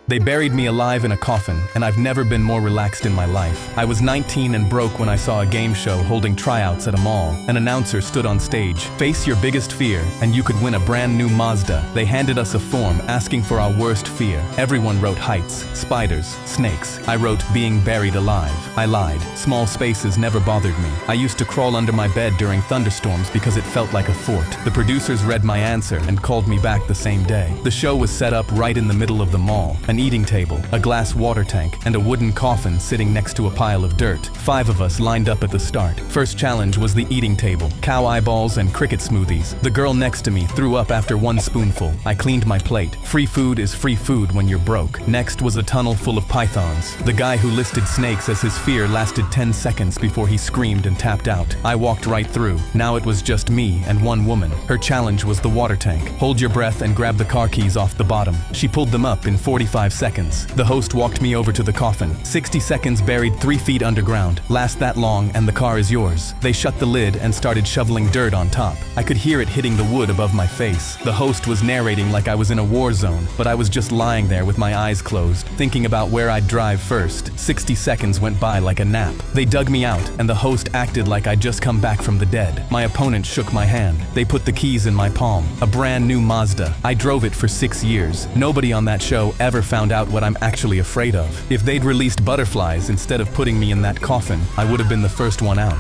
They buried me alive in a coffin, and I've never been more relaxed in my life. I was 19 and broke when I saw a game show holding tryouts at a mall. An announcer stood on stage. Face your biggest fear, and you could win a brand new Mazda. They handed us a form asking for our worst fear. Everyone wrote heights, spiders, snakes. I wrote being buried alive. I lied. Small spaces never bothered me. I used to crawl under my bed during thunderstorms because it felt like a fort. The producers read my answer and called me back the same day. The show was set up right in the middle of the mall. An eating table, a glass water tank, and a wooden coffin sitting next to a pile of dirt. 5 of us lined up at the start. First challenge was the eating table. Cow eyeballs and cricket smoothies. The girl next to me threw up after one spoonful. I cleaned my plate. Free food is free food when you're broke. Next was a tunnel full of pythons. The guy who listed snakes as his fear lasted 10 seconds before he screamed and tapped out. I walked right through. Now it was just me and one woman. Her challenge was the water tank. Hold your breath and grab the car keys off the bottom. She pulled them up in 45 seconds. The host walked me over to the coffin. 60 seconds buried 3 feet underground. Last that long and the car is yours. They shut the lid and started shoveling dirt on top. I could hear it hitting the wood above my face. The host was narrating like I was in a war zone, but I was just lying there with my eyes closed, thinking about where I'd drive first. 60 seconds went by like a nap. They dug me out, and the host acted like I'd just come back from the dead. My opponent shook my hand. They put the keys in my palm. A brand new Mazda. I drove it for 6 years. Nobody on that show ever found out what I'm actually afraid of. If they'd released butterflies instead of putting me in that coffin, I would have been the first one out.